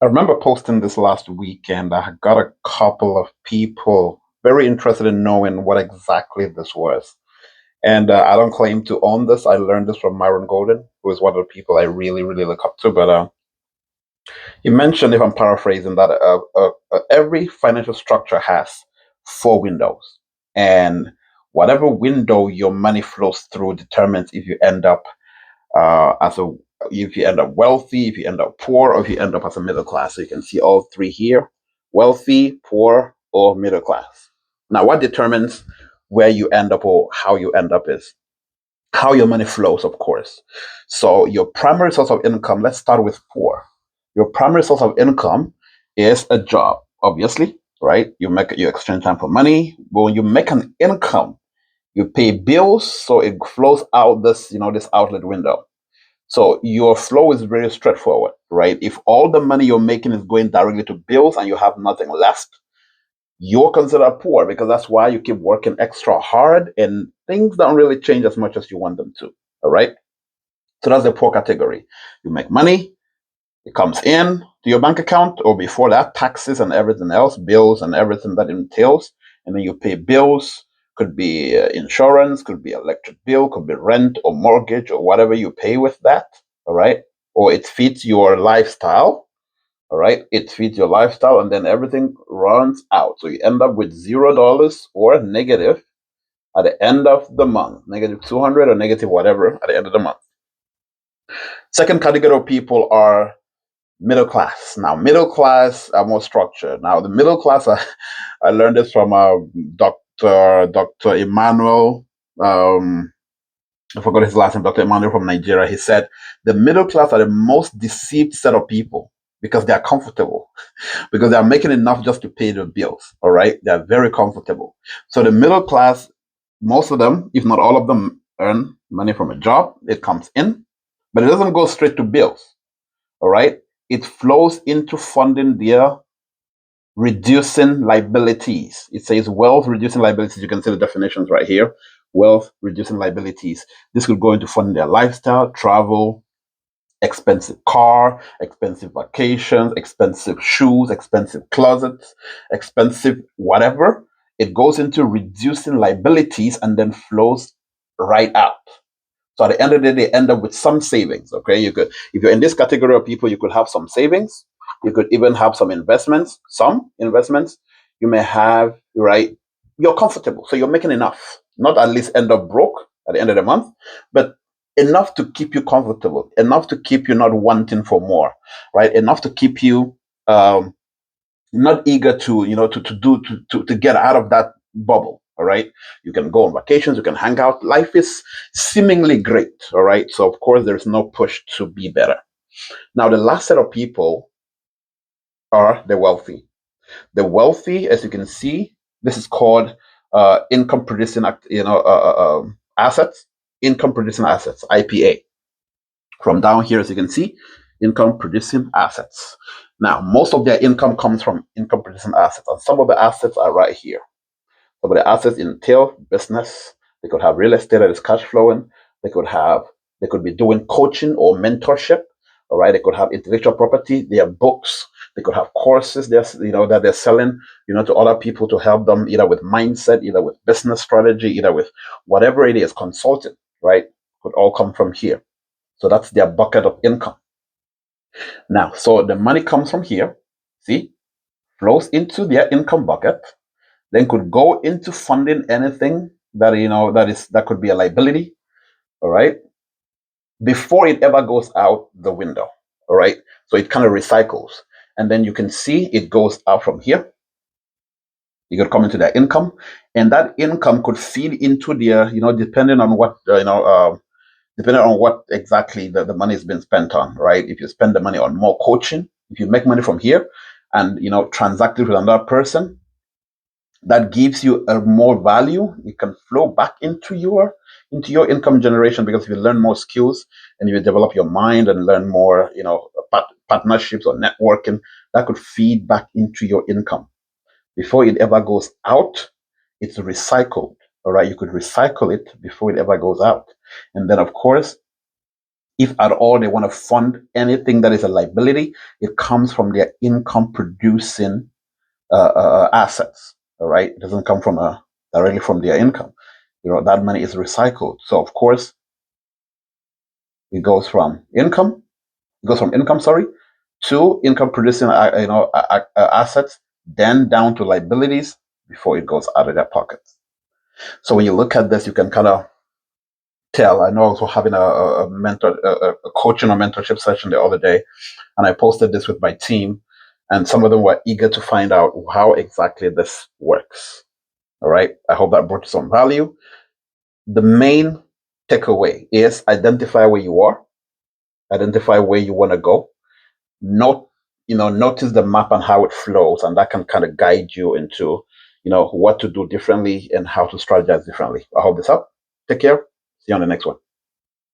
I remember posting this last weekend. I got a couple of people very interested in knowing what exactly this was. And I don't claim to own this. I learned this from Myron Golden, who is one of the people I really, really look up to. But he mentioned, if I'm paraphrasing, that every financial structure has four windows. And whatever window your money flows through determines if you end up as a if you end up wealthy, if you end up poor, or if you end up as a middle class. So you can see all three here: wealthy, poor, or middle class. Now, what determines where you end up or how you end up is how your money flows, of course. So your primary source of income, let's start with poor. Your primary source of income is a job, obviously, right? You exchange time for money. But when you make an income, you pay bills, so it flows out this outlet window. So your flow is very straightforward, right? If all the money you're making is going directly to bills and you have nothing left, you're considered poor because that's why you keep working extra hard and things don't really change as much as you want them to. All right. So that's the poor category. You make money, it comes in to your bank account, or before that, taxes and everything else, bills and everything that entails. And then you pay bills, could be insurance, could be electric bill, could be rent or mortgage or whatever you pay with that. All right. Or it fits your lifestyle. All right. It fits your lifestyle and then everything runs out. So you end up with $0 or negative at the end of the month, negative 200 or negative whatever at the end of the month. Second category of people are middle class. Now, middle class are more structured. Now, the middle class, I learned this from Dr. Emmanuel. Um, I forgot his last name, Dr. Emmanuel from Nigeria. He said the middle class are the most deceived set of people because they are comfortable, because they are making enough just to pay their bills. All right. They are very comfortable. So the middle class, most of them, if not all of them, earn money from a job. It comes in, but it doesn't go straight to bills. All right. It flows into funding their reducing liabilities. It says wealth reducing liabilities. You can see the definitions right here. Wealth reducing liabilities. This could go into funding their lifestyle, travel, expensive car, expensive vacations, expensive shoes, expensive closets, expensive whatever. It goes into reducing liabilities and then flows right out. So at the end of the day, they end up with some savings. Okay, you could, if you're in this category of people, you could have some savings. You could even have some investments. Some investments you may have. Right, you're comfortable, so you're making enough. Not at least end up broke at the end of the month, but enough to keep you comfortable, enough to keep you not wanting for more. Right, enough to keep you not eager to to get out of that bubble. All right, you can go on vacations, you can hang out, life is seemingly great. All right, so of course there's no push to be better. Now the last set of people are the wealthy. The wealthy, as you can see, this is called income producing assets, income producing assets, IPA. From down here, as you can see, income producing assets. Now, most of their income comes from income producing assets, and some of the assets are right here. Some of the assets entail business. They could have real estate that is cash flowing. They could have, they could be doing coaching or mentorship. All right. They could have intellectual property. They have books. They could have courses that they're selling, to other people to help them either with mindset, either with business strategy, either with whatever it is, consulting, right? Could all come from here. So that's their bucket of income. Now, so the money comes from here, see, flows into their income bucket, then could go into funding anything that could be a liability, all right, before it ever goes out the window, all right. So it kind of recycles, and then you can see it goes out from here. You could come into their income, and that income could feed into their, depending on what depending on what exactly the money is being spent on, right? If you spend the money on more coaching, if you make money from here and transact it with another person, that gives you a more value. It can flow back into your income generation, because if you learn more skills and you develop your mind and learn more, partnerships or networking, that could feed back into your income. Before it ever goes out, it's recycled. All right, you could recycle it before it ever goes out. And then, of course, If at all they want to fund anything that is a liability, it comes from their income producing assets. All right, it doesn't come from directly from their income. That money is recycled. So of course, it goes from income. It goes from income, sorry, to income producing, assets, then down to liabilities before it goes out of their pockets. So when you look at this, you can kind of tell. I know I was having a mentor, a coaching or mentorship session the other day, and I posted this with my team, and some of them were eager to find out how exactly this works. All right. I hope that brought you some value. The main takeaway is identify where you are, identify where you want to go. Notice the map and how it flows, and that can kind of guide you into, what to do differently and how to strategize differently. I hope this helped. Take care. See you on the next one.